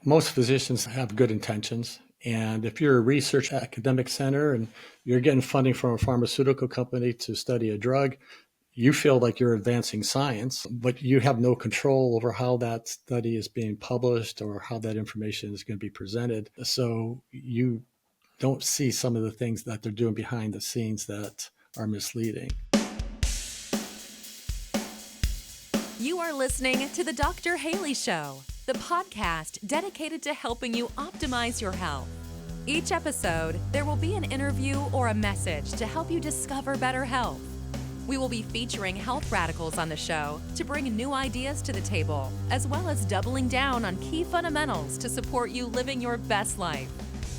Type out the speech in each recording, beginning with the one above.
most physicians have good intentions. And if you're a research academic center and you're getting funding from a pharmaceutical company to study a drug, you feel like you're advancing science, but you have no control over how that study is being published or how that information is going to be presented. So you don't see some of the things that they're doing behind the scenes that are misleading. You are listening to The Dr. Haley Show, the podcast dedicated to helping you optimize your health. Each episode, there will be an interview or a message to help you discover better health. We will be featuring health radicals on the show to bring new ideas to the table, as well as doubling down on key fundamentals to support you living your best life.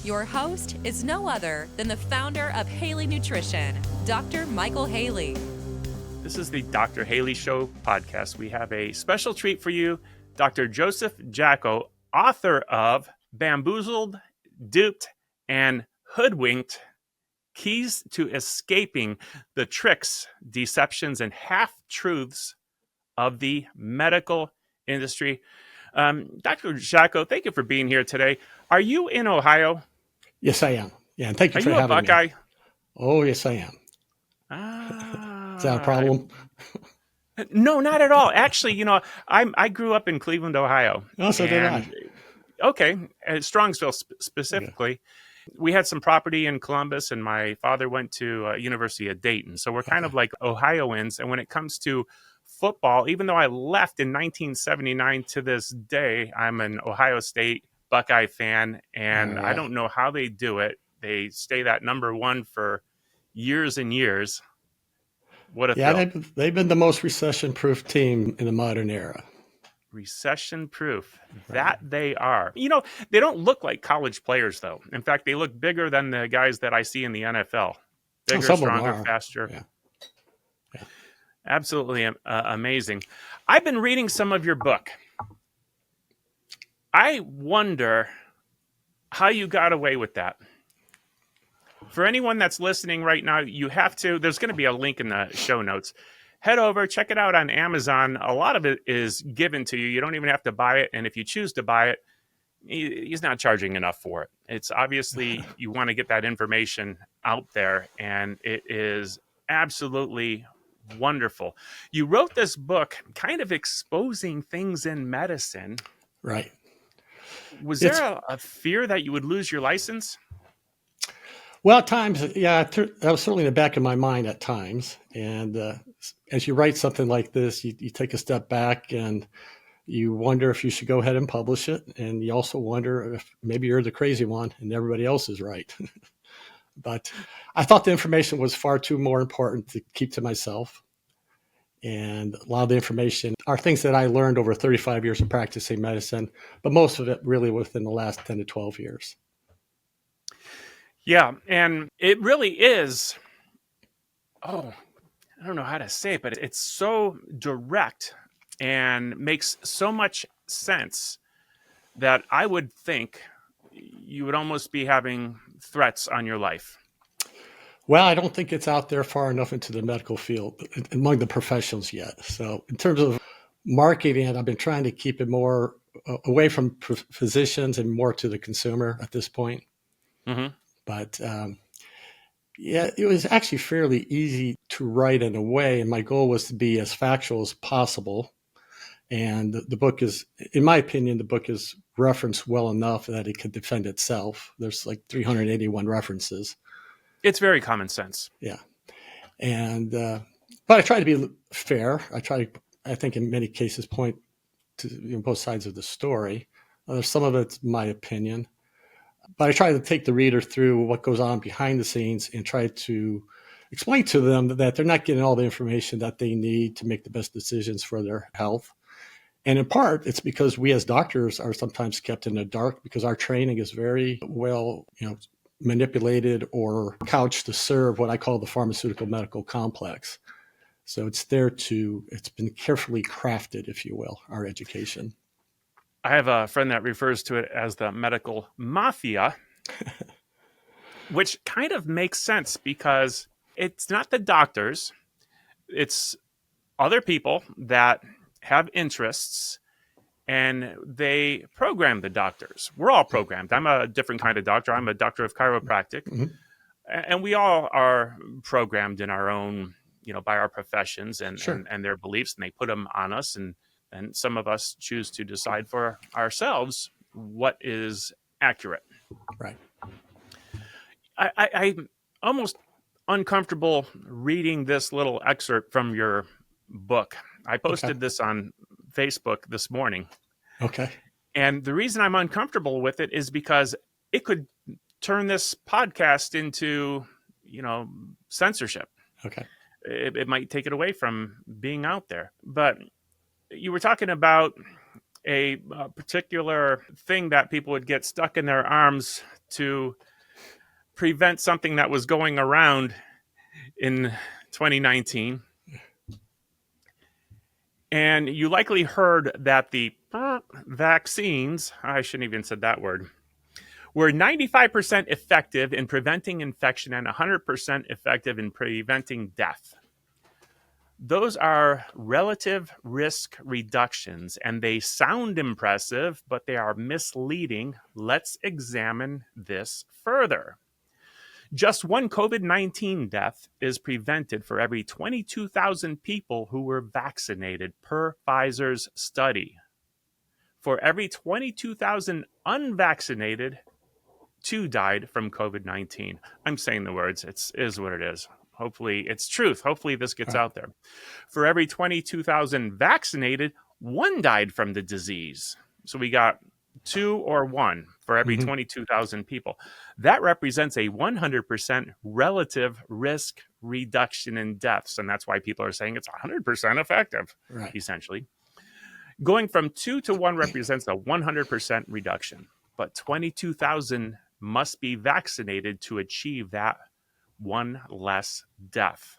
Your host is no other than the founder of Haley Nutrition, Dr. Michael Haley. This is the Dr. Haley Show podcast. We have a special treat for you. Dr. Joseph Jacko, author of Bamboozled, Duped, and Hoodwinked, Keys to Escaping the Tricks, Deceptions, and Half-Truths of the Medical Industry. Dr. Jacko, thank you for being here today. Are you in Ohio? Yes, I am. Yeah, and thank you for having me. Are you a Buckeye? Oh, yes, I am. Is that a problem? No, not at all. Actually, I grew up in Cleveland, Ohio. Oh, so did I. Okay, at Strongsville specifically. Yeah. We had some property in Columbus, and my father went to University of Dayton. So we're kind of like Ohioans. And when it comes to football, even though I left in 1979 to this day, I'm an Ohio State Buckeye fan, and I don't know how they do it. They stay that number one for years and years. What a thrill. They've been the most recession-proof team in the modern era. Recession-proof. That they are. They don't look like college players, though. In fact, they look bigger than the guys that I see in the NFL. Bigger, stronger, faster. Yeah. Absolutely amazing. I've been reading some of your book. I wonder how you got away with that. For anyone that's listening right now, there's going to be a link in the show notes. Head over, check it out on Amazon. A lot of it is given to you. You don't even have to buy it. And if you choose to buy it, he's not charging enough for it. It's obviously you want to get that information out there, and it is absolutely wonderful. You wrote this book kind of exposing things in medicine. Right. Was there a fear that you would lose your license? Well, at times, that was certainly in the back of my mind at times. And as you write something like this, you take a step back and you wonder if you should go ahead and publish it. And you also wonder if maybe you're the crazy one and everybody else is right. But I thought the information was far too more important to keep to myself. And a lot of the information are things that I learned over 35 years of practicing medicine, but most of it really within the last 10 to 12 years. Yeah, and it really is, I don't know how to say it, but it's so direct and makes so much sense that I would think you would almost be having threats on your life. Well, I don't think it's out there far enough into the medical field among the professionals yet. So in terms of marketing it, I've been trying to keep it more away from physicians and more to the consumer at this point. Mm-hmm. But it was actually fairly easy to write in a way. And my goal was to be as factual as possible. And the book is, in my opinion, the book is referenced well enough that it could defend itself. There's like 381 references. It's very common sense. Yeah. And, but I try to be fair. I think in many cases, point to both sides of the story. Some of it's my opinion. But I try to take the reader through what goes on behind the scenes and try to explain to them that they're not getting all the information that they need to make the best decisions for their health. And in part, it's because we as doctors are sometimes kept in the dark because our training is very well, manipulated or couched to serve what I call the pharmaceutical medical complex. So it's been carefully crafted, if you will, our education. I have a friend that refers to it as the medical mafia, which kind of makes sense because it's not the doctors, it's other people that have interests and they program the doctors. We're all programmed. I'm a different kind of doctor. I'm a doctor of chiropractic. Mm-hmm. And we all are programmed in our own, by our professions and, Sure. and their beliefs, and they put them on us. And some of us choose to decide for ourselves what is accurate. Right. I'm almost uncomfortable reading this little excerpt from your book. I posted this on Facebook this morning. Okay. And the reason I'm uncomfortable with it is because it could turn this podcast into, censorship. Okay. It might take it away from being out there. But you were talking about a particular thing that people would get stuck in their arms to prevent something that was going around in 2019. And you likely heard that the vaccines, I shouldn't even said that word, were 95% effective in preventing infection and 100% effective in preventing death. Those are relative risk reductions, and they sound impressive, but they are misleading. Let's examine this further. Just one COVID-19 death is prevented for every 22,000 people who were vaccinated per Pfizer's study. For every 22,000 unvaccinated, 2 died from COVID-19. I'm saying the words. It is what it is. Hopefully it's truth. Hopefully this gets out there. For every 22,000 vaccinated, 1 died from the disease. So we got 2 or 1 for every 22,000 people. That represents a 100% relative risk reduction in deaths. And that's why people are saying it's 100% effective, essentially. Going from 2 to 1 represents a 100% reduction. But 22,000 must be vaccinated to achieve that 1 less death.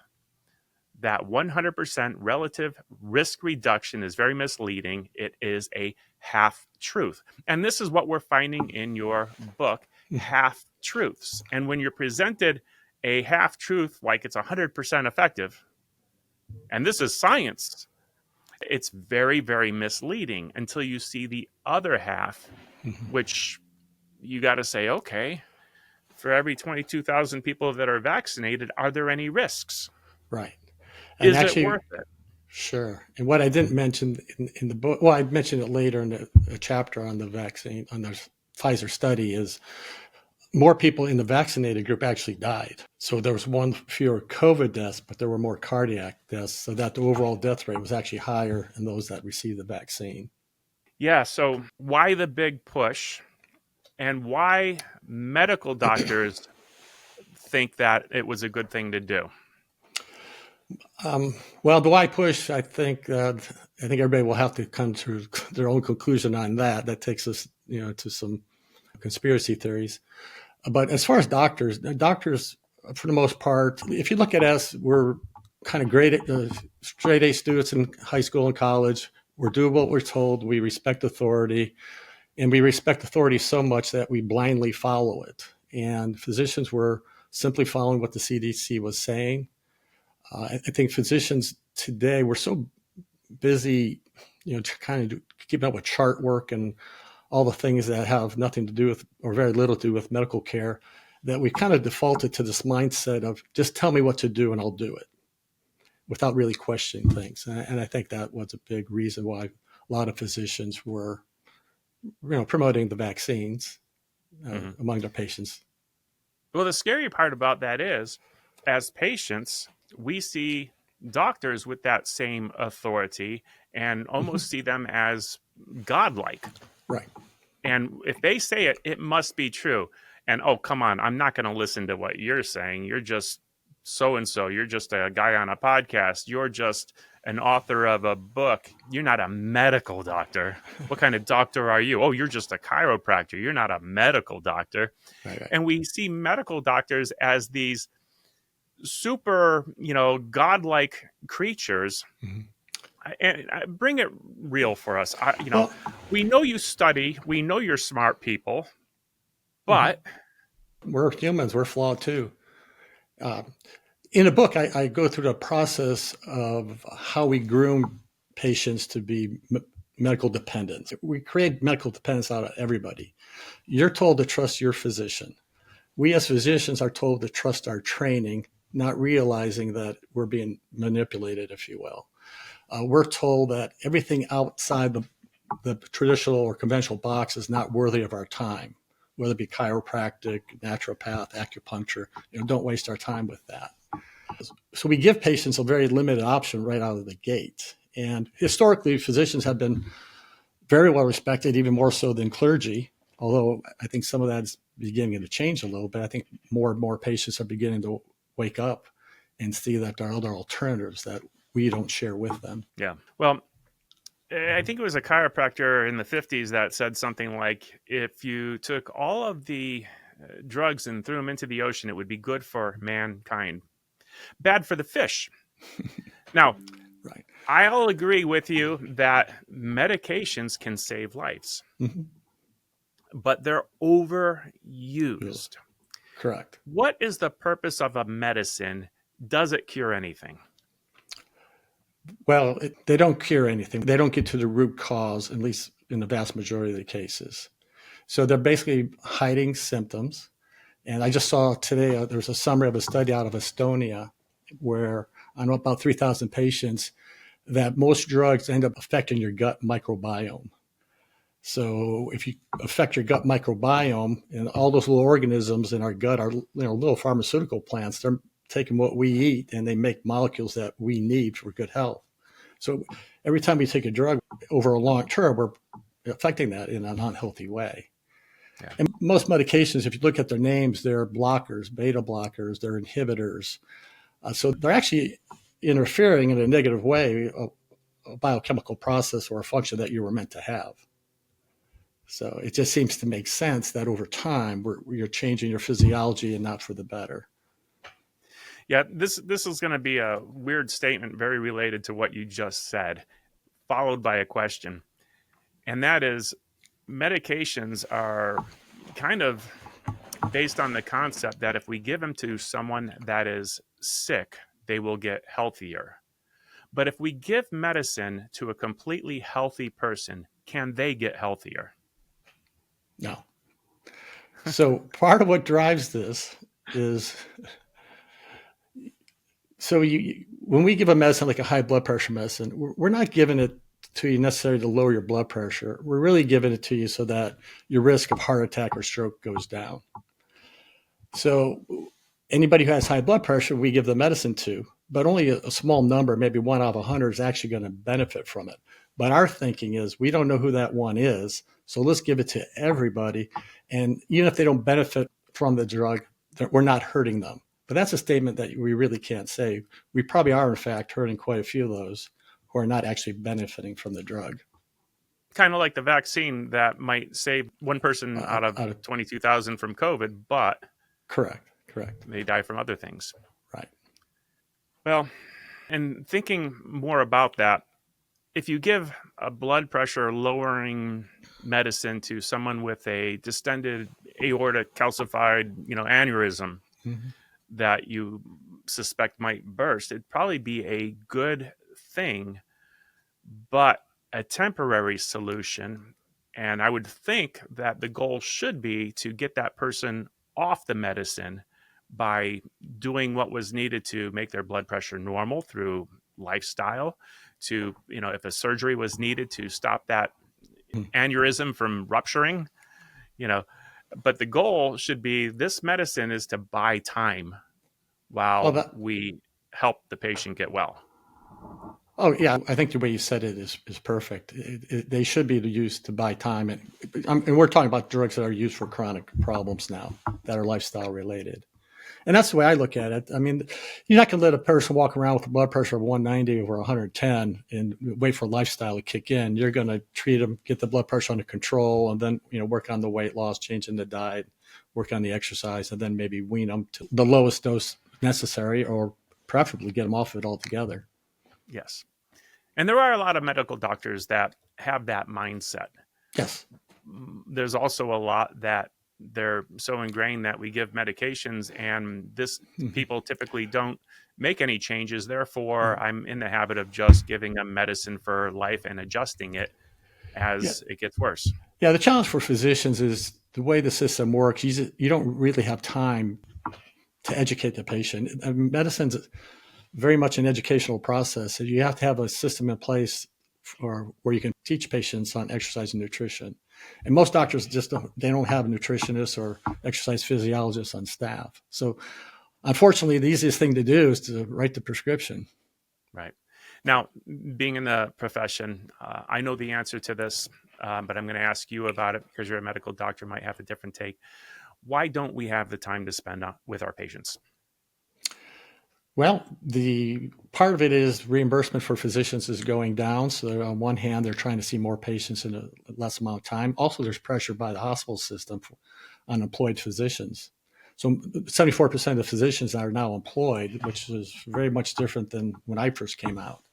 That 100% relative risk reduction is very misleading. It is a half truth. And this is what we're finding in your book, half truths. And when you're presented a half truth like it's 100% effective, and this is science, it's very, very misleading until you see the other half, which you got to say, okay, for every 22,000 people that are vaccinated, are there any risks? Right. And is actually, it worth it? Sure. And what I didn't mention in the book, well, I mentioned it later in the chapter on the vaccine, on the Pfizer study, is more people in the vaccinated group actually died. So there was 1 fewer COVID deaths, but there were more cardiac deaths, so that the overall death rate was actually higher in those that received the vaccine. Yeah. So why the big push, and why medical doctors think that it was a good thing to do? Well, the why push, I think everybody will have to come to their own conclusion on that. That takes us, to some conspiracy theories. But as far as doctors, for the most part, if you look at us, we're kind of straight A students in high school and college. We do what we're told. We respect authority, and we respect authority so much that we blindly follow it. And physicians were simply following what the CDC was saying. I think physicians today, we're so busy, kind of keeping up with chart work and all the things that have nothing to do with, or very little to do with, medical care, that we kind of defaulted to this mindset of just tell me what to do and I'll do it, without really questioning things. And I think that was a big reason why a lot of physicians were, promoting the vaccines among their patients. Well, the scary part about that is, as patients, we see doctors with that same authority and almost see them as godlike. Right. And if they say it, it must be true. And, oh, come on, I'm not going to listen to what you're saying. You're just so-and-so. You're just a guy on a podcast. You're just an author of a book. You're not a medical doctor. What kind of doctor are you? Oh, you're just a chiropractor. You're not a medical doctor. Right. And we see medical doctors as these super, godlike creatures. And bring it real for us. We know you study. We know you're smart people, but we're humans. We're flawed too. In a book, I go through the process of how we groom patients to be medical dependence. We create medical dependence out of everybody. You're told to trust your physician. We as physicians are told to trust our training, not realizing that we're being manipulated, if you will. We're told that everything outside the traditional or conventional box is not worthy of our time, whether it be chiropractic, naturopath, acupuncture. Don't waste our time with that. So we give patients a very limited option right out of the gate. And historically, physicians have been very well respected, even more so than clergy, although I think some of that is beginning to change a little bit. I think more and more patients are beginning to wake up and see that there are other alternatives that we don't share with them. Yeah. Well, I think it was a chiropractor in the 50s that said something like, if you took all of the drugs and threw them into the ocean, it would be good for mankind, bad for the fish. Now, Right. I'll agree with you that medications can save lives, Mm-hmm. but they're overused. Correct. What is the purpose of a medicine? Does it cure anything? Well, they don't cure anything. They don't get to the root cause, at least in the vast majority of the cases. So they're basically hiding symptoms. And I just saw today, there's a summary of a study out of Estonia where on about 3,000 patients, that most drugs end up affecting your gut microbiome. So if you affect your gut microbiome, and all those little organisms in our gut are little pharmaceutical plants, they're taking what we eat and they make molecules that we need for good health. So every time we take a drug over a long term, we're affecting that in an unhealthy way. Yeah. And most medications, if you look at their names, they're blockers, beta blockers, they're inhibitors. So they're actually interfering in a negative way, a biochemical process or a function that you were meant to have. So it just seems to make sense that over time, you're changing your physiology and not for the better. Yeah, this is going to be a weird statement very related to what you just said, followed by a question. And that is, medications are kind of based on the concept that if we give them to someone that is sick, they will get healthier. But if we give medicine to a completely healthy person, can they get healthier? No. So part of what drives this is, so when we give a medicine like a high blood pressure medicine, we're not giving it to you necessarily to lower your blood pressure. We're really giving it to you so that your risk of heart attack or stroke goes down. So anybody who has high blood pressure, we give the medicine to, but only a small number, maybe 1 out of 100, is actually going to benefit from it. But our thinking is we don't know who that one is, so let's give it to everybody. And even if they don't benefit from the drug, we're not hurting them. But that's a statement that we really can't say. We probably are, in fact, hurting quite a few of those who are not actually benefiting from the drug. Kind of like the vaccine that might save one person out of 22,000 from COVID, but Correct. they die from other things. Right. Well, and thinking more about that, if you give a blood pressure lowering medicine to someone with a distended aortic calcified, aneurysm that you suspect might burst, it'd probably be a good thing, but a temporary solution. And I would think that the goal should be to get that person off the medicine by doing what was needed to make their blood pressure normal through lifestyle, to, if a surgery was needed to stop that aneurysm from rupturing, but the goal should be this medicine is to buy time while we help the patient get well. Oh, yeah. I think the way you said it is perfect. They should be used to buy time. And we're talking about drugs that are used for chronic problems now that are lifestyle related. And that's the way I look at it. I mean, you're not going to let a person walk around with a blood pressure of 190 over 110 and wait for lifestyle to kick in. You're going to treat them, get the blood pressure under control, and then, work on the weight loss, changing the diet, work on the exercise, and then maybe wean them to the lowest dose necessary, or preferably get them off of it altogether. Yes. And there are a lot of medical doctors that have that mindset. Yes. There's also a lot that they're so ingrained that we give medications and people typically don't make any changes. Therefore, I'm in the habit of just giving them medicine for life and adjusting it. Yeah. as it gets worse. Yeah. The challenge for physicians is the way the system works. You don't really have time to educate the patient. Medicine's very much an educational process. So you have to have a system in place where you can teach patients on exercise and nutrition. And most doctors don't have nutritionists or exercise physiologists on staff. So unfortunately, the easiest thing to do is to write the prescription. Right. Now, being in the profession, I know the answer to this, but I'm going to ask you about it because you're a medical doctor, might have a different take. Why don't we have the time to spend with our patients? Well, the part of it is reimbursement for physicians is going down. So on one hand, they're trying to see more patients in a less amount of time. Also, there's pressure by the hospital system on employed physicians. So 74% of physicians are now employed, which is very much different than when I first came out.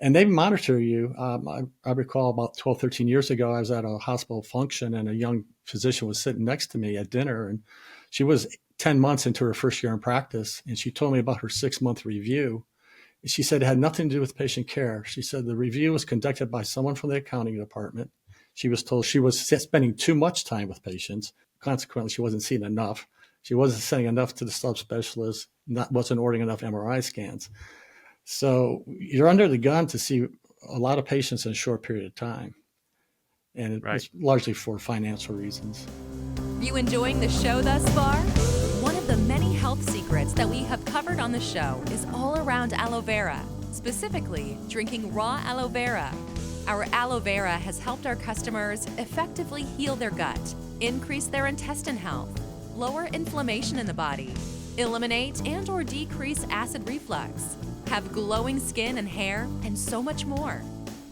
And they monitor you. I recall about 12, 13 years ago, I was at a hospital function and a young physician was sitting next to me at dinner. And she was 10 months into her first year in practice. And she told me about her 6-month review. And she said it had nothing to do with patient care. She said the review was conducted by someone from the accounting department. She was told she was spending too much time with patients. Consequently, she wasn't seeing enough. She wasn't sending enough to the subspecialist, wasn't ordering enough MRI scans. So you're under the gun to see a lot of patients in a short period of time. And it's largely for financial reasons. You enjoying the show thus far? One of the many health secrets that we have covered on the show is all around aloe vera, specifically drinking raw aloe vera. Our aloe vera has helped our customers effectively heal their gut, increase their intestine health, lower inflammation in the body, eliminate and/or decrease acid reflux, have glowing skin and hair, and so much more.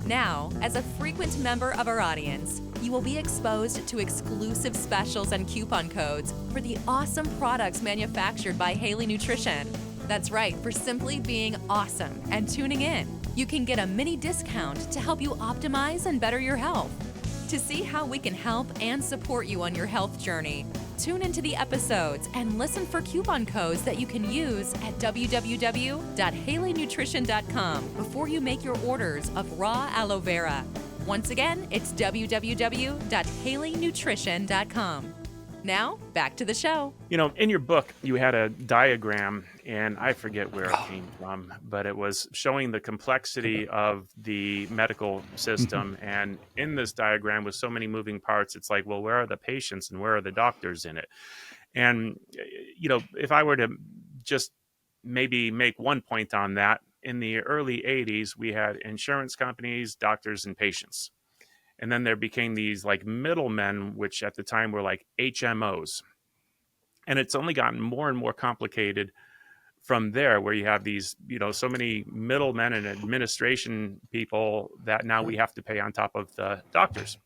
Now, as a frequent member of our audience, you will be exposed to exclusive specials and coupon codes for the awesome products manufactured by Haley Nutrition. That's right, for simply being awesome and tuning in. You can get a mini discount to help you optimize and better your health. To see how we can help and support you on your health journey, tune into the episodes and listen for coupon codes that you can use at www.haleynutrition.com before you make your orders of raw aloe vera. Once again, it's www.haleynutrition.com. Now, back to the show. You know, in your book, you had a diagram, and I forget where it came from, but it was showing the complexity of the medical system. And in this diagram, with so many moving parts, it's like, well, where are the patients and where are the doctors in it? And, you know, if I were to just maybe make one point on that, in the early 80s, we had insurance companies, doctors, and patients. And then there became these like middlemen, which at the time were like HMOs. And it's only gotten more and more complicated from there, where you have these, you know, so many middlemen and administration people that now we have to pay on top of the doctors.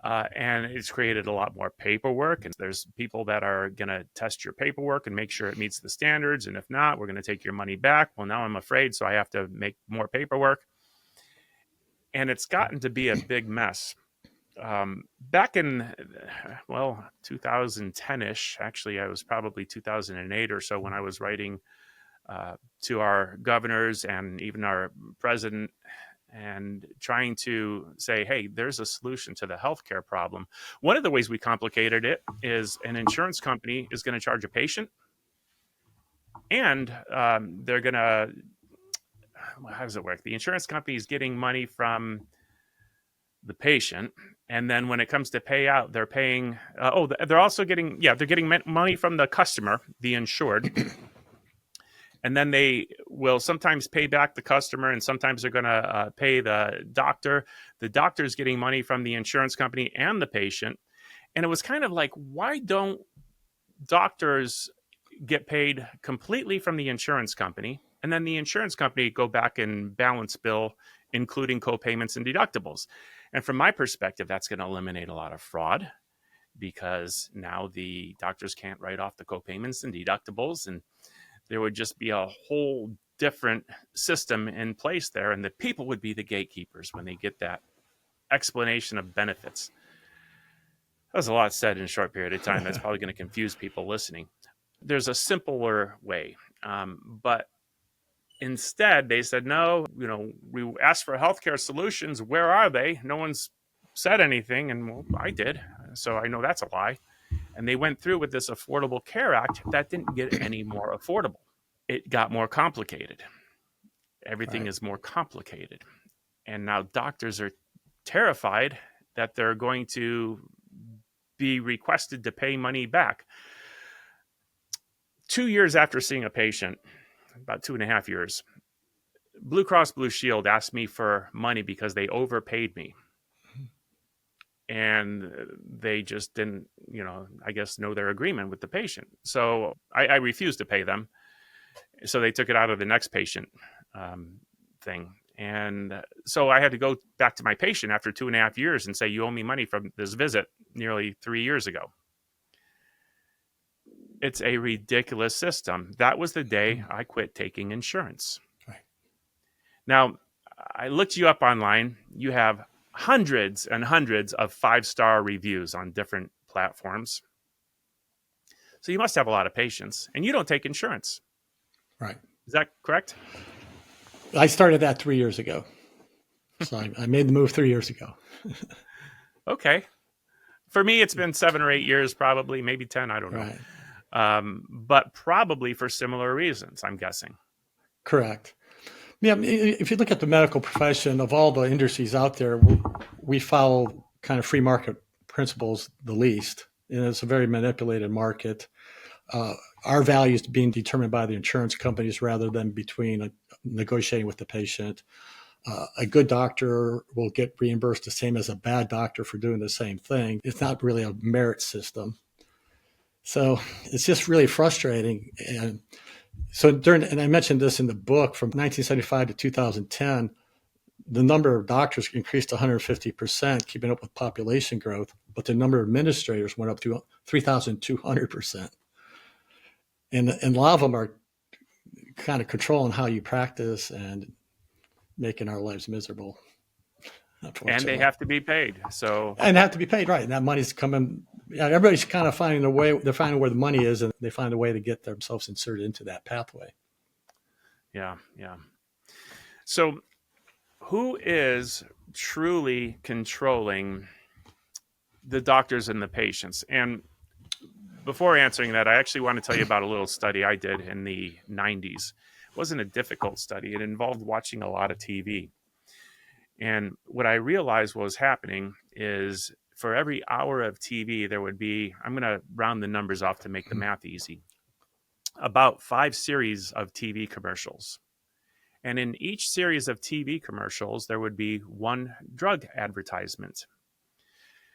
And it's created a lot more paperwork. And there's people that are going to test your paperwork and make sure it meets the standards. And if not, we're going to take your money back. Well, now I'm afraid, so I have to make more paperwork. And it's gotten to be a big mess. Back in, 2010-ish, actually, I was probably 2008 or so when I was writing to our governors and even our president and trying to say, hey, there's a solution to the healthcare problem. One of the ways we complicated it is an insurance company is going to charge a patient, and they're going to, how does it work? The insurance company is getting money from the patient, and then when it comes to payout, they're paying. They're also getting, they're getting money from the customer, the insured, and then they will sometimes pay back the customer, and sometimes they're going to pay the doctor. The doctor's getting money from the insurance company and the patient, and it was kind of like, why don't doctors get paid completely from the insurance company, and then the insurance company go back and balance bill, including co-payments and deductibles? And from my perspective, that's going to eliminate a lot of fraud, because now the doctors can't write off the co-payments and deductibles, and there would just be a whole different system in place there, and the people would be the gatekeepers when they get that explanation of benefits. That was a lot said in a short period of time. That's probably going to confuse people listening. There's a simpler way, but Instead, they said, no, we asked for healthcare solutions. Where are they? No one's said anything. And well, I did. So I know that's a lie. And they went through with this Affordable Care Act that didn't get any more affordable. It got more complicated. Everything Right. is more complicated. And now doctors are terrified that they're going to be requested to pay money back. 2 years after seeing a patient, about 2.5 years, Blue Cross Blue Shield asked me for money because they overpaid me. And they just didn't, I guess, know their agreement with the patient. So I refused to pay them. So they took it out of the next patient thing. And so I had to go back to my patient after 2.5 years and say, you owe me money from this visit nearly 3 years ago. It's a ridiculous system. That was the day I quit taking insurance. Right. Now, I looked you up online. You have hundreds and hundreds of 5-star reviews on different platforms. So you must have a lot of patience, and you don't take insurance. Right. Is that correct? I started that 3 years ago. So I made the move 3 years ago. Okay. For me, it's been 7 or 8 years, probably, maybe 10. I don't know. Right. But probably for similar reasons, I'm guessing. Correct. Yeah, if you look at the medical profession, of all the industries out there, we follow kind of free market principles the least. And it's a very manipulated market. Our values being determined by the insurance companies rather than between negotiating with the patient. A good doctor will get reimbursed the same as a bad doctor for doing the same thing. It's not really a merit system. So it's just really frustrating. And so and I mentioned this in the book, from 1975 to 2010, the number of doctors increased 150%, keeping up with population growth, but the number of administrators went up to 3,200%. And a lot of them are kind of controlling how you practice and making our lives miserable. And they have to be paid. And have to be paid, right. And that money's coming. Yeah, everybody's kind of finding a way. They're finding where the money is, and they find a way to get themselves inserted into that pathway. Yeah. So who is truly controlling the doctors and the patients? And before answering that, I actually want to tell you about a little study I did in the 90s. It wasn't a difficult study. It involved watching a lot of TV. And what I realized was happening is, for every hour of TV, there would be, I'm going to round the numbers off to make the math easy, about 5 series of TV commercials. And in each series of TV commercials, there would be 1 drug advertisement.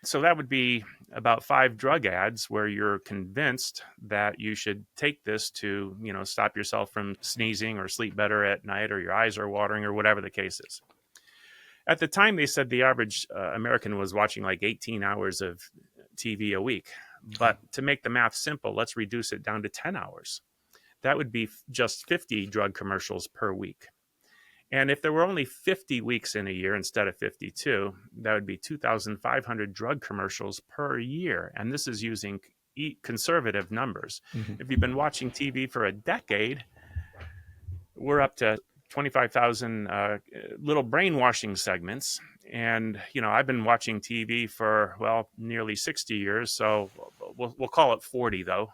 So that would be about 5 drug ads where you're convinced that you should take this to, stop yourself from sneezing or sleep better at night, or your eyes are watering, or whatever the case is. At the time, they said the average American was watching like 18 hours of TV a week. But to make the math simple, let's reduce it down to 10 hours. That would be just 50 drug commercials per week. And if there were only 50 weeks in a year instead of 52, that would be 2,500 drug commercials per year. And this is using conservative numbers. Mm-hmm. If you've been watching TV for a decade, we're up to 25,000 little brainwashing segments. And, I've been watching TV for, nearly 60 years. So we'll call it 40, though.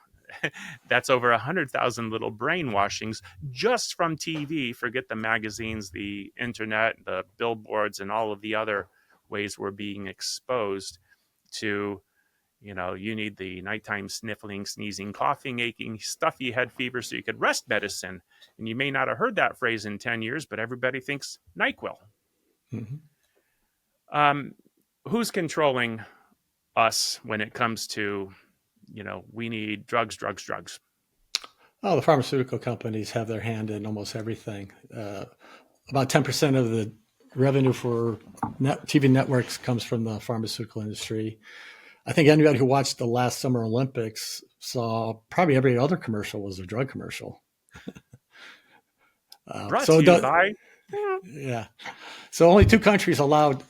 That's over 100,000 little brainwashings just from TV. Forget the magazines, the internet, the billboards, and all of the other ways we're being exposed to, you need the nighttime sniffling, sneezing, coughing, aching, stuffy head fever so you could rest medicine. And you may not have heard that phrase in 10 years, but everybody thinks NyQuil. Mm-hmm. Who's controlling us when it comes to, we need drugs? Oh, the pharmaceutical companies have their hand in almost everything. About 10% of the revenue for TV networks comes from the pharmaceutical industry. I think anybody who watched the last Summer Olympics saw probably every other commercial was a drug commercial. Brought to you by... Yeah. So only 2 countries allowed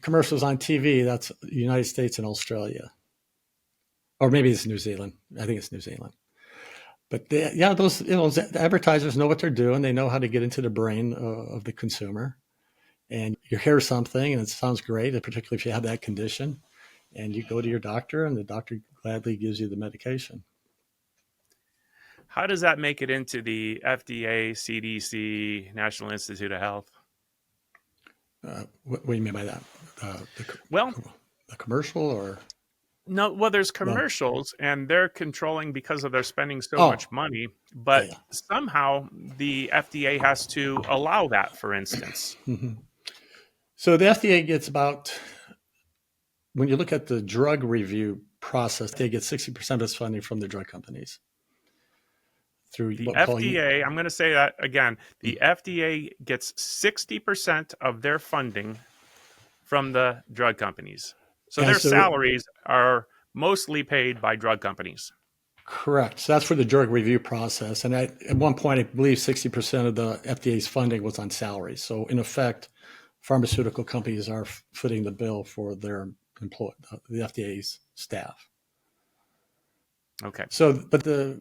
commercials on TV. That's the United States and Australia. Or maybe it's New Zealand. I think it's New Zealand. But those the advertisers know what they're doing. They know how to get into the brain of the consumer. And you hear something and it sounds great, particularly if you have that condition, and you go to your doctor and the doctor gladly gives you the medication. How does that make it into the FDA, CDC, National Institute of Health? What do you mean by that? Well, The commercial or? no, well, there's Well, commercials and they're controlling because of their spending so oh, much money, yeah, but yeah. somehow the FDA has to allow that, for instance. Hmm. So the FDA gets about, when you look at the drug review process, they get 60% of its funding from the drug companies through The what we call FDA, I'm going to say that again, the FDA gets 60% of their funding from the drug companies. So and their so salaries are mostly paid by drug companies. correct. So that's for the drug review process. And at one point, I believe 60% of the FDA's funding was on salaries. So in effect, pharmaceutical companies are footing the bill for their employee, the FDA's staff. Okay. So, but the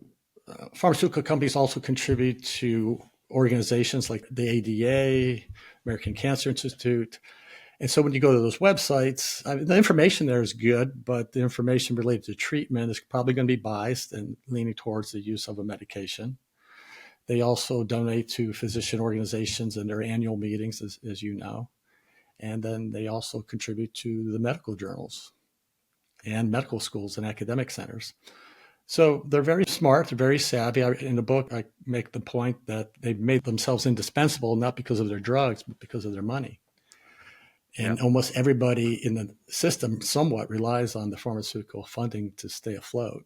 pharmaceutical companies also contribute to organizations like the ADA, American Cancer Institute. And so when you go to those websites, I mean, the information there is good, but the information related to treatment is probably going to be biased and leaning towards the use of a medication. They also donate to physician organizations in their annual meetings, as you know. And then they also contribute to the medical journals and medical schools and academic centers. So they're very smart, they're very savvy. In the book, I make the point that they've made themselves indispensable, not because of their drugs, but because of their money. Yeah. And almost everybody in the system somewhat relies on the pharmaceutical funding to stay afloat.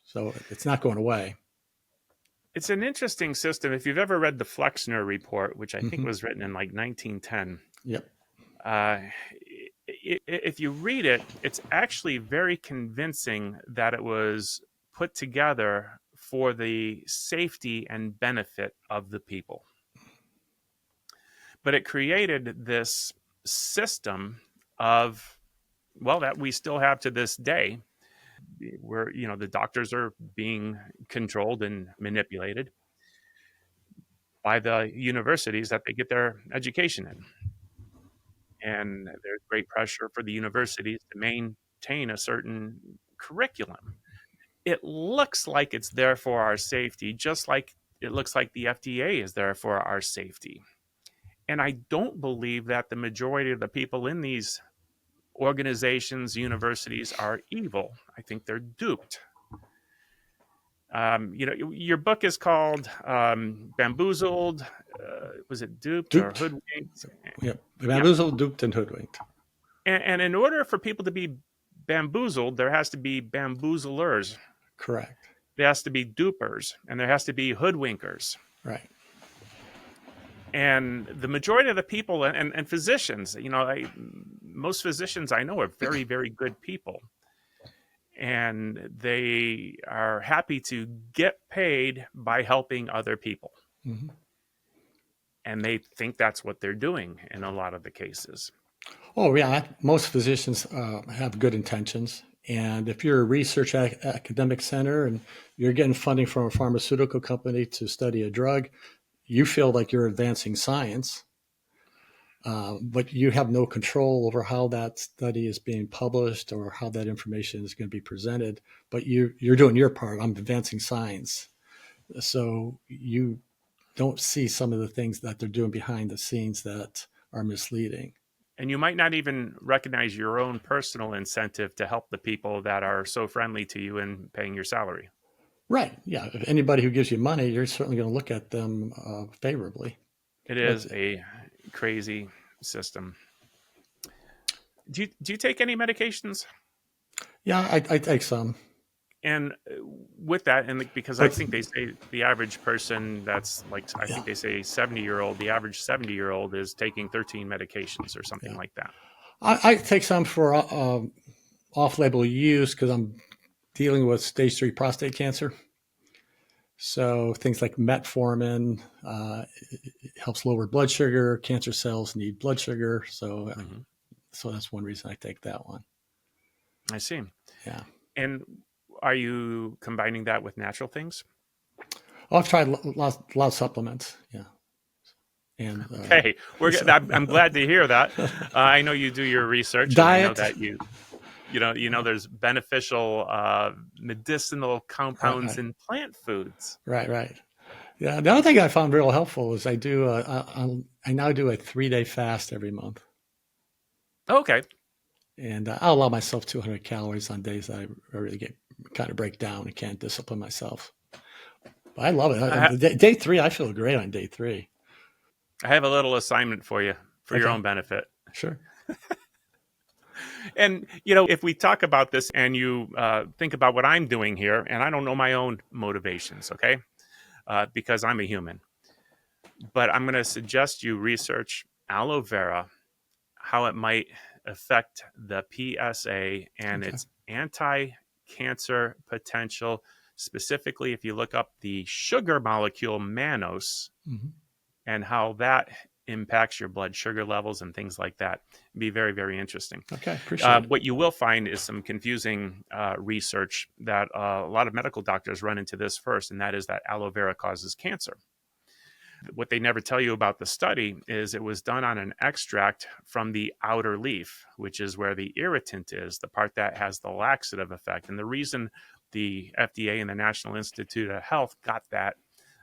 So it's not going away. It's an interesting system. If you've ever read the Flexner Report, which I think Mm-hmm. was written in like 1910, Yep. uh, if you read it, it's actually very convincing that it was put together for the safety and benefit of the people. But it created this system of, well, that we still have to this day, where, you know, the doctors are being controlled and manipulated by the universities that they get their education in. And there's great pressure for the universities to maintain a certain curriculum. It looks like it's there for our safety, just like it looks like the FDA is there for our safety. And I don't believe that the majority of the people in these organizations, universities are evil. I think they're duped. You know, your book is called Bamboozled. Was it Duped or Duped. Hoodwinked? Yep. Yeah. Bamboozled, duped, and hoodwinked. And in order for people to be bamboozled, there has to be bamboozlers. Correct. There has to be dupers, and there has to be hoodwinkers. Right. And the majority of the people and physicians, you know, most physicians I know are very, very good people. And they are happy to get paid by helping other people. Mm-hmm. And they think that's what they're doing in a lot of the cases. Oh, yeah. Most physicians have good intentions. And if you're a research academic center and you're getting funding from a pharmaceutical company to study a drug, you feel like you're advancing science, but you have no control over how that study is being published or how that information is going to be presented. But you're doing your part. I'm advancing science. So you don't see some of the things that they're doing behind the scenes that are misleading. And you might not even recognize your own personal incentive to help the people that are so friendly to you and paying your salary. Right. Yeah. If anybody who gives you money, you're certainly going to look at them favorably. It But is a crazy system. Do you take any medications? yeah, I take some. And with that, and because I But think they say the average person that's like, I yeah, think they say 70-year-old, the average 70-year-old is taking 13 medications or something yeah, like that. I take some for off-label use because I'm dealing with stage 3 prostate cancer. So things like metformin it helps lower blood sugar. Cancer cells need blood sugar, so Hmm. so that's one reason I take that one. I see. Yeah. And are you combining that with natural things? Oh, I've tried lots of supplements. Yeah. And Okay, I'm glad to hear that. I know you do your research, and I know diet. that there's beneficial medicinal compounds Right, in plant foods. right. Yeah. The other thing I found real helpful is I now do a 3-day fast every month, Okay, and I'll allow myself 200 calories on days that I really get kind of break down and can't discipline myself. But I love I, ha- it. Day 3, I feel great on day 3. I have a little assignment for you for your Okay, own benefit. sure. And if we talk about this and you think about what I'm doing here, and I don't know my own motivations, okay, because I'm a human, but I'm going to suggest you research aloe vera, how it might affect the PSA and Okay. its anti-cancer potential. Specifically, if you look up the sugar molecule mannose Hmm. and how that impacts your blood sugar levels and things like that, it'd be very, very interesting. Okay, appreciate it. What you will find is some confusing research that a lot of medical doctors run into this first, and that is that aloe vera causes cancer. What they never tell you about the study is it was done on an extract from the outer leaf, which is where the irritant is, the part that has the laxative effect. And the reason the FDA and the National Institute of Health got that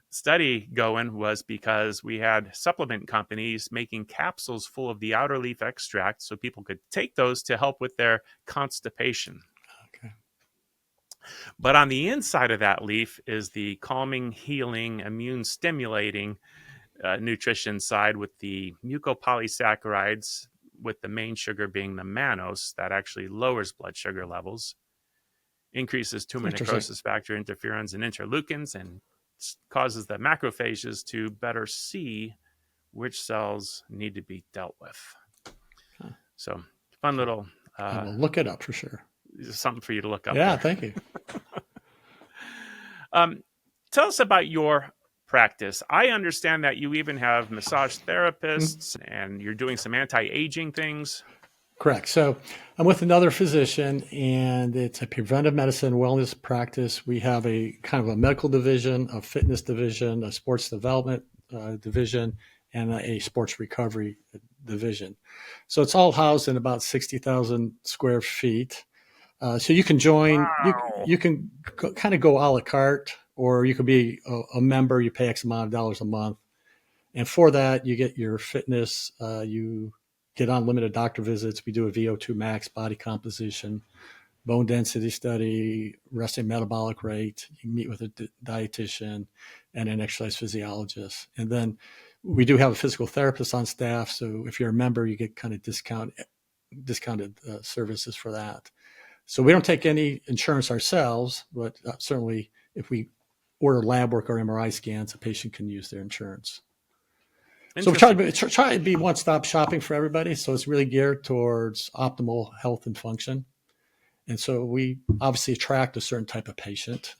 study going was because we had supplement companies making capsules full of the outer leaf extract so people could take those to help with their constipation. Okay. But on the inside of that leaf is the calming, healing, immune stimulating nutrition side with the mucopolysaccharides, with the main sugar being the mannose that actually lowers blood sugar levels, increases tumor Interesting. necrosis factor, interferons, and interleukins, and causes the macrophages to better see which cells need to be dealt with. Huh. So, fun little I will look it up for sure. something for you to look up Yeah, there. thank you. Tell us about your practice. I understand that you even have massage therapists and you're doing some anti-aging things. Correct. So I'm with another physician, and it's a preventive medicine wellness practice. We have a kind of a medical division, a fitness division, a sports development division, and a sports recovery division. So it's all housed in about 60,000 square feet. So you can join. Wow. You can kind of go a la carte, or you could be a member. You pay X amount of dollars a month, and for that you get your fitness. You get unlimited doctor visits. We do a VO2 max, body composition, bone density study, resting metabolic rate. You meet with a dietitian and an exercise physiologist, and then we do have a physical therapist on staff. So if you're a member, you get kind of discounted services for that. So we don't take any insurance ourselves, but certainly if we order lab work or MRI scans, a patient can use their insurance. So we try to be one-stop shopping for everybody. So it's really geared towards optimal health and function. And so we obviously attract a certain type of patient.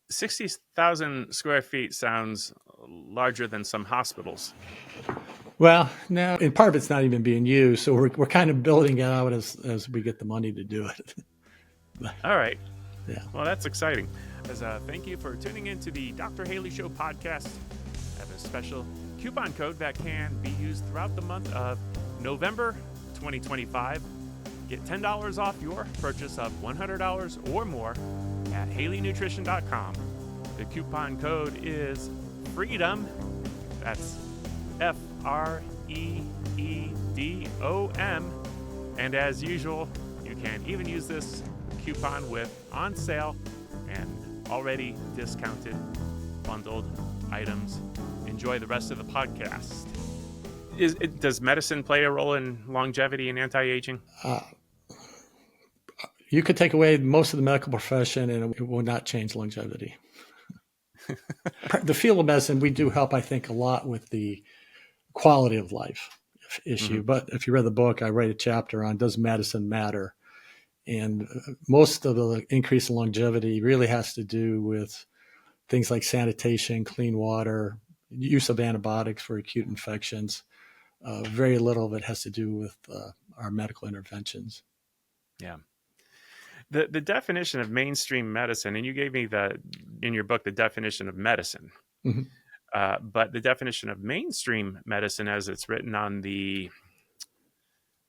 60,000 square feet sounds larger than some hospitals. Well, now, and part of it's not even being used. So we're kind of building it out as we get the money to do it. All right. Yeah. Well, that's exciting. Thank you for tuning in to the Dr. Haley Show podcast. I have a special coupon code that can be used throughout the month of November 2025. Get $10 off your purchase of $100 or more at HaleyNutrition.com. The coupon code is FREEDOM. That's FREEDOM. And as usual, you can even use this coupon with on sale and already discounted bundled items. Enjoy the rest of the podcast. Does medicine play a role in longevity and anti-aging? You could take away most of the medical profession and it will not change longevity. The field of medicine, we do help, I think, a lot with the quality of life issue. Mm-hmm. But if you read the book, I write a chapter on does medicine matter? And most of the increase in longevity really has to do with things like sanitation, clean water, use of antibiotics for acute infections. Very little of it has to do with our medical interventions. Yeah. The definition of mainstream medicine, and you gave me in your book the definition of medicine, Mhm. but the definition of mainstream medicine, as it's written on the,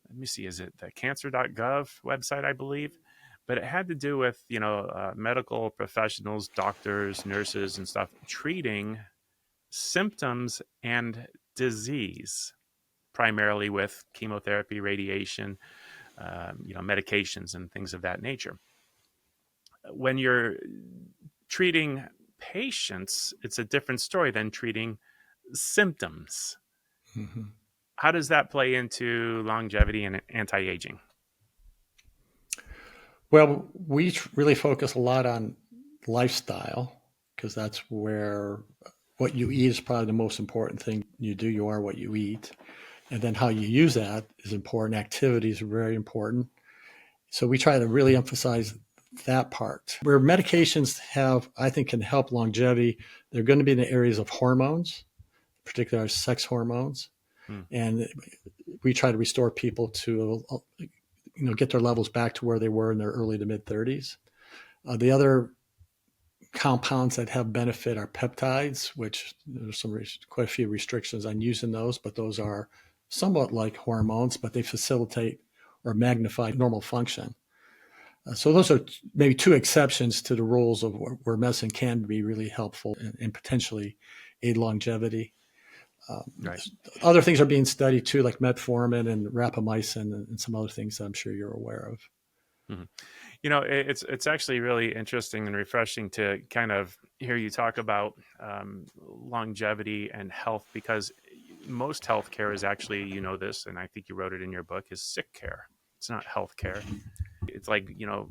let me see, is it the cancer.gov website, I believe? But it had to do with, medical professionals, doctors, nurses, and stuff treating symptoms and disease, primarily with chemotherapy, radiation, medications, and things of that nature. When you're treating patients, it's a different story than treating symptoms. Mhm. How does that play into longevity and anti-aging? Well, we really focus a lot on lifestyle because that's where what you eat is probably the most important thing you do. You are what you eat. And then how you use that is important. Activities are very important. So we try to really emphasize that part. Where medications have, I think, can help longevity, they're going to be in the areas of hormones, particularly our sex hormones. Hmm. And we try to restore people to, get their levels back to where they were in their early to mid 30s. The other compounds that have benefit are peptides, which there's quite a few restrictions on using those, but those are somewhat like hormones, but they facilitate or magnify normal function. So those are maybe two exceptions to the rules of where medicine can be really helpful and potentially aid longevity. Right. Other things are being studied too, like metformin and rapamycin and some other things that I'm sure you're aware of. Mm-hmm. It's actually really interesting and refreshing to kind of hear you talk about longevity and health, because most healthcare is actually, this, and I think you wrote it in your book, is sick care. It's not healthcare. It's like, you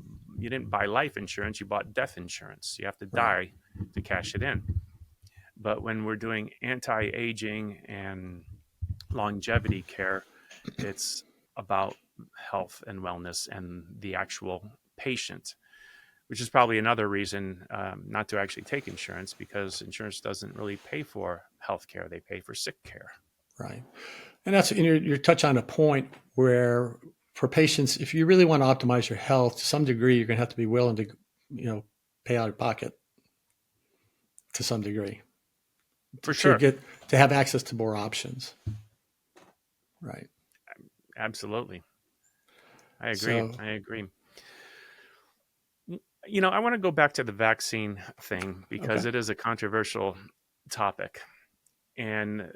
didn't buy life insurance, you bought death insurance. You have to Right. die to cash it in. But when we're doing anti-aging and longevity care, it's about health and wellness and the actual patient, which is probably another reason not to actually take insurance, because insurance doesn't really pay for health care. They pay for sick care. Right. And you're touch on a point where for patients, if you really want to optimize your health to some degree, you're going to have to be willing to, pay out of pocket to some degree For to sure. get to have access to more options. Right. Absolutely. I agree. So, I agree. I want to go back to the vaccine thing because okay. it is a controversial topic. And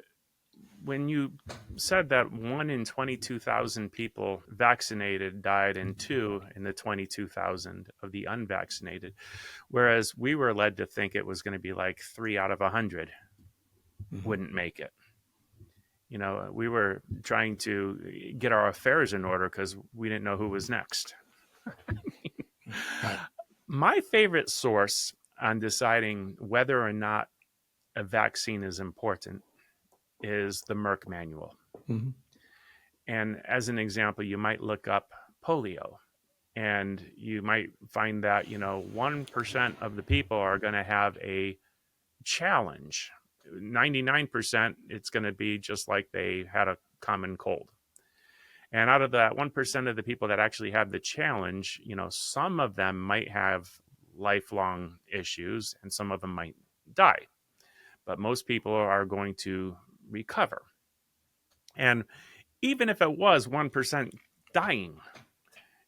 when you said that 1 in 22,000 people vaccinated died, and 2 in the 22,000 of the unvaccinated, whereas we were led to think it was going to be like 3 out of 100 wouldn't make it. We were trying to get our affairs in order because we didn't know who was next. Right. My favorite source on deciding whether or not a vaccine is important is the Merck manual. Mm-hmm. And as an example, you might look up polio, and you might find that, 1% of the people are going to have a challenge. 99%, it's going to be just like they had a common cold. And out of that 1% of the people that actually have the challenge, some of them might have lifelong issues and some of them might die. But most people are going to recover. And even if it was 1% dying,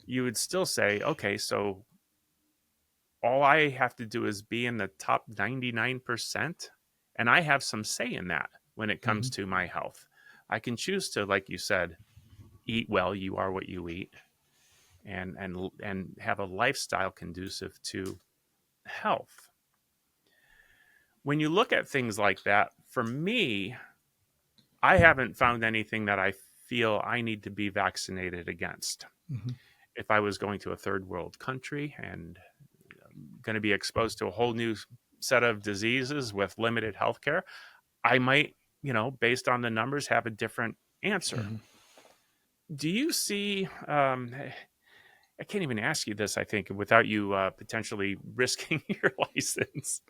you would still say, okay, so all I have to do is be in the top 99%. And I have some say in that when it Mm-hmm. comes to my health. I can choose to, like you said, eat well. You are what you eat, and have a lifestyle conducive to health. When you look at things like that, for me, I haven't found anything that I feel I need to be vaccinated against. Mm-hmm. If I was going to a third world country and going to be exposed to a whole new set of diseases with limited health care, I might, based on the numbers, have a different answer. Mm-hmm. Do you see, I can't even ask you this, I think, without you potentially risking your license.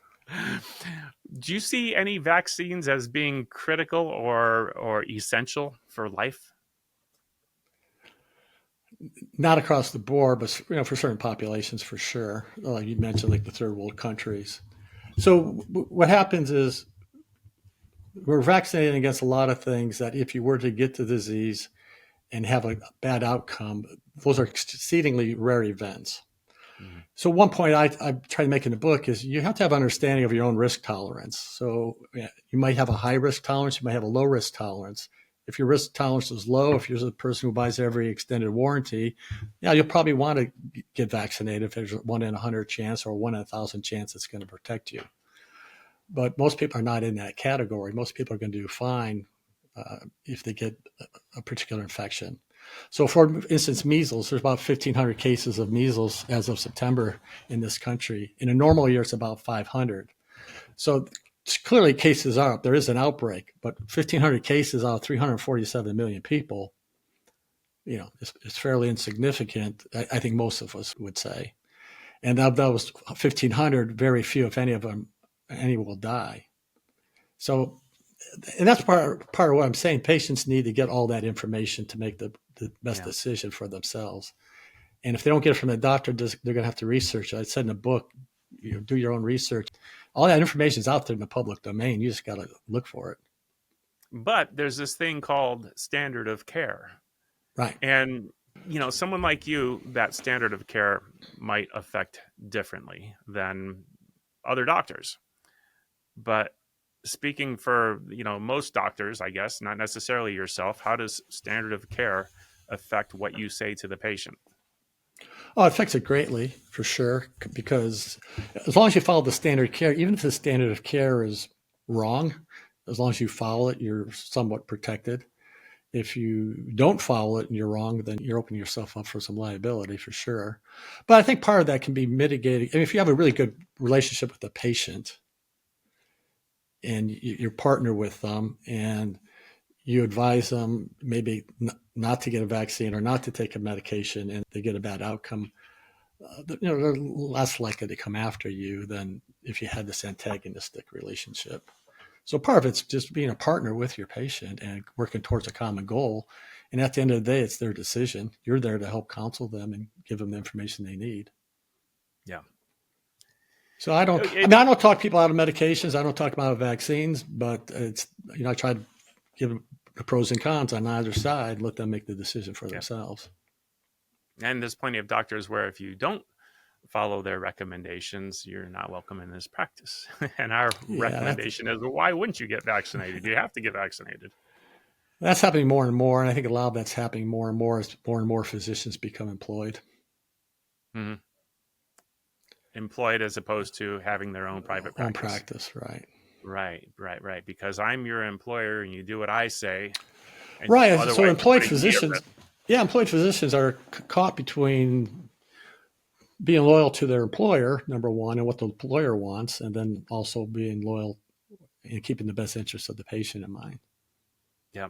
Do you see any vaccines as being critical or essential for life? not across the board, but for certain populations for sure. Like you mentioned, like the third world countries. So what happens is we're vaccinated against a lot of things that if you were to get the disease and have a bad outcome, those are exceedingly rare events. Mm-hmm. So one point I try to make in the book is you have to have understanding of your own risk tolerance. So you might have a high risk tolerance, you might have a low risk tolerance. If your risk tolerance is low, if you're the person who buys every extended warranty, you'll probably want to get vaccinated if there's a 1 in 100 chance or 1 in 1,000 chance it's going to protect you. But most people are not in that category. Most people are going to do fine if they get a particular infection. So for instance, measles, there's about 1,500 cases of measles as of September in this country. In a normal year, it's about 500. So clearly cases are up. There is an outbreak, but 1,500 cases out of 347 million people, it's fairly insignificant, I think most of us would say. And of those 1,500, very few, if any of them, any will die. So, and that's part of what I'm saying. Patients need to get all that information to make the best decision for themselves. And if they don't get it from the doctor, they're going to have to research it. I said in the book, do your own research. All that information is out there in the public domain. You just got to look for it. But there's this thing called standard of care. Right. And, someone like you, that standard of care might affect differently than other doctors. But speaking for, most doctors, I guess, not necessarily yourself, how does standard of care affect what you say to the patient? Oh, it affects it greatly, for sure, because as long as you follow the standard of care, even if the standard of care is wrong, as long as you follow it, you're somewhat protected. If you don't follow it and you're wrong, then you're opening yourself up for some liability, for sure. But I think part of that can be mitigated. I mean, if you have a really good relationship with the patient, and you partner with them and you advise them maybe not to get a vaccine or not to take a medication, and they get a bad outcome, they're less likely to come after you than if you had this antagonistic relationship. So part of it's just being a partner with your patient and working towards a common goal. And at the end of the day, it's their decision. You're there to help counsel them and give them the information they need. Yeah. So I don't talk people out of medications. I don't talk about vaccines, but it's, I try to give them the pros and cons on either side, let them make the decision for themselves. And there's plenty of doctors where if you don't follow their recommendations, you're not welcome in this practice. And our recommendation is, well, why wouldn't you get vaccinated? You have to get vaccinated. That's happening more and more. And I think a lot of that's happening more and more as more and more physicians become employed. Mm-hmm. Employed as opposed to having their own private practice. Own practice, right. Right. Because I'm your employer and you do what I say. Right. So employed physicians are caught between being loyal to their employer, number one, and what the employer wants, and then also being loyal and keeping the best interests of the patient in mind. Yeah.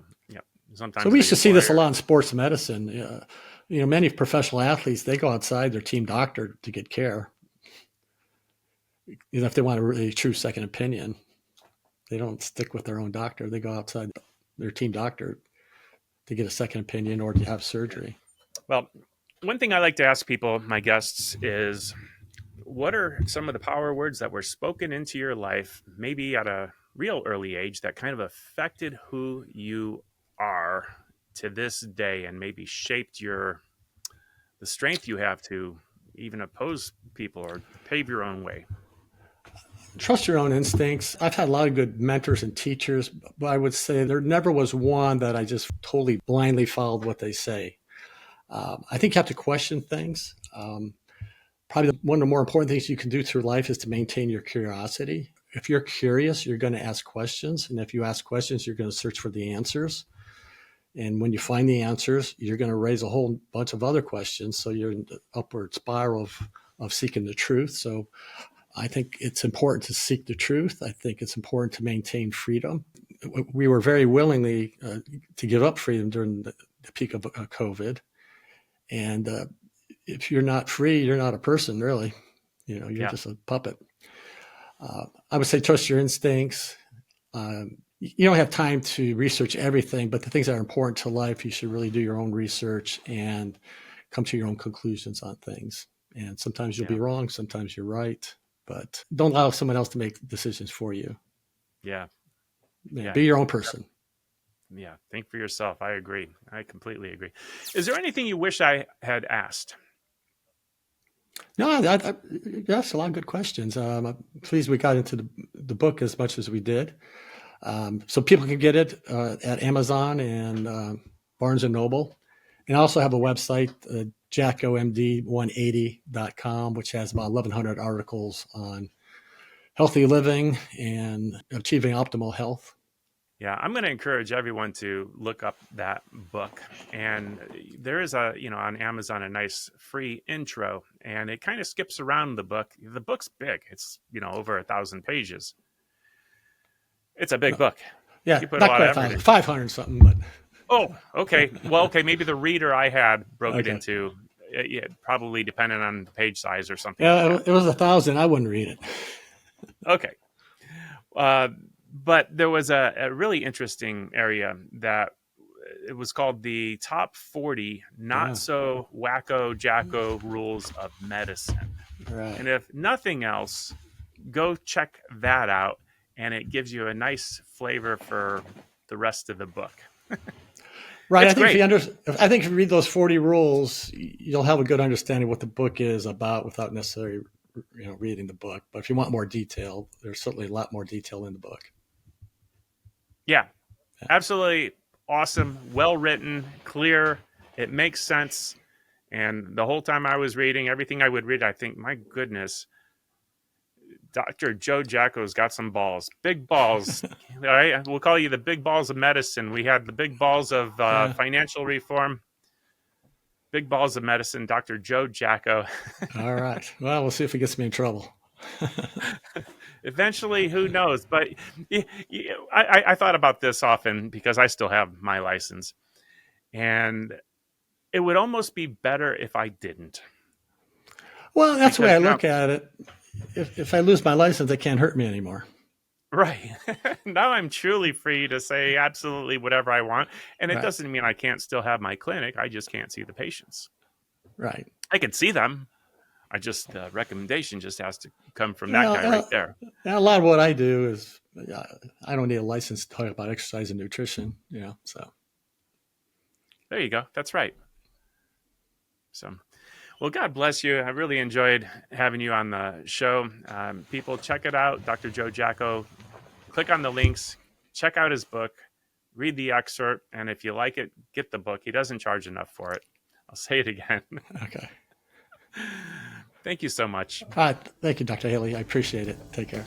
Sometimes. So we used to see this a lot in sports medicine. Many professional athletes, they go outside their team doctor to get care. If they want a really true second opinion, they don't stick with their own doctor. They go outside their team doctor to get a second opinion or to have surgery. Well, one thing I like to ask people, my guests, is what are some of the power words that were spoken into your life, maybe at a real early age, that kind of affected who you are to this day and maybe shaped the strength you have to even oppose people or pave your own way? Trust your own instincts. I've had a lot of good mentors and teachers, but I would say there never was one that I just totally blindly followed what they say. I think you have to question things. Probably one of the more important things you can do through life is to maintain your curiosity. If you're curious, you're going to ask questions. And if you ask questions, you're going to search for the answers. And when you find the answers, you're going to raise a whole bunch of other questions. So you're in the upward spiral of seeking the truth. So I think it's important to seek the truth. I think it's important to maintain freedom. We were very willingly to give up freedom during the peak of COVID. And if you're not free, you're not a person, really. You're just a puppet. I would say trust your instincts. You don't have time to research everything, but the things that are important to life, you should really do your own research and come to your own conclusions on things. And sometimes you'll Yeah. be wrong, sometimes you're right, but don't allow someone else to make decisions for you. Yeah. Yeah. Be your own person. Yeah. Think for yourself. I agree. I completely agree. Is there anything you wish I had asked? No, you asked a lot of good questions. I'm pleased we got into the book as much as we did. So people can get it at Amazon and Barnes & Noble. And I also have a website, JackoMD180.com, which has about 1,100 articles on healthy living and achieving optimal health. Yeah, I'm going to encourage everyone to look up that book. And there is on Amazon, a nice free intro, and it kind of skips around the book. The book's big. It's, over 1,000 pages. It's a big book. Yeah, You put not a lot quite of effort in. 500 something, but. Oh, okay. Well, okay. Maybe the reader I had broke it Okay. into, probably depending on the page size or something. Yeah, like that. it was 1,000. I wouldn't read it. Okay. But there was a really interesting area that it was called the top 40 not so wacko Jacko rules of medicine. Right. And if nothing else, go check that out. And it gives you a nice flavor for the rest of the book. Right. It's great. I think if you read those 40 rules, you'll have a good understanding what the book is about without necessarily reading the book. But if you want more detail, there's certainly a lot more detail in the book. Yeah, absolutely awesome. Well written, clear. It makes sense. And the whole time I was reading, everything I would read, I think, my goodness, Dr. Joe Jacko's got some balls, big balls. All right, we'll call you the big balls of medicine. We had the big balls of financial reform, big balls of medicine, Dr. Joe Jacko. All right. Well, we'll see if he gets me in trouble. Eventually, who knows? But I thought about this often because I still have my license. And it would almost be better if I didn't. Well, that's the way I look at it. If I lose my license, it can't hurt me anymore. Right. Now I'm truly free to say absolutely whatever I want. And it doesn't mean I can't still have my clinic. I just can't see the patients. Right. I can see them. The recommendation just has to come from that guy right there. A lot of what I do is, I don't need a license to talk about exercise and nutrition, so. There you go. That's right. So, well, God bless you. I really enjoyed having you on the show. People, check it out. Dr. Joe Jacko. Click on the links. Check out his book. Read the excerpt. And if you like it, get the book. He doesn't charge enough for it. I'll say it again. Okay. Thank you so much. Thank you, Dr. Haley. I appreciate it. Take care.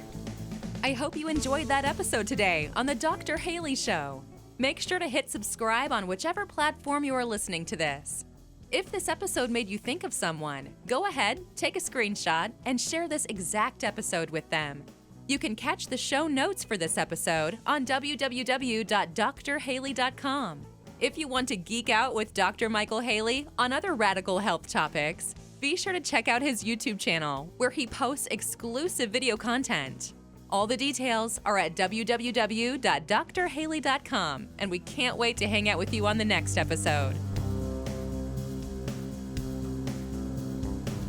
I hope you enjoyed that episode today on The Dr. Haley Show. Make sure to hit subscribe on whichever platform you are listening to this. If this episode made you think of someone, go ahead, take a screenshot, and share this exact episode with them. You can catch the show notes for this episode on www.drhaley.com. If you want to geek out with Dr. Michael Haley on other radical health topics, be sure to check out his YouTube channel, where he posts exclusive video content. All the details are at www.drhaley.com, and we can't wait to hang out with you on the next episode.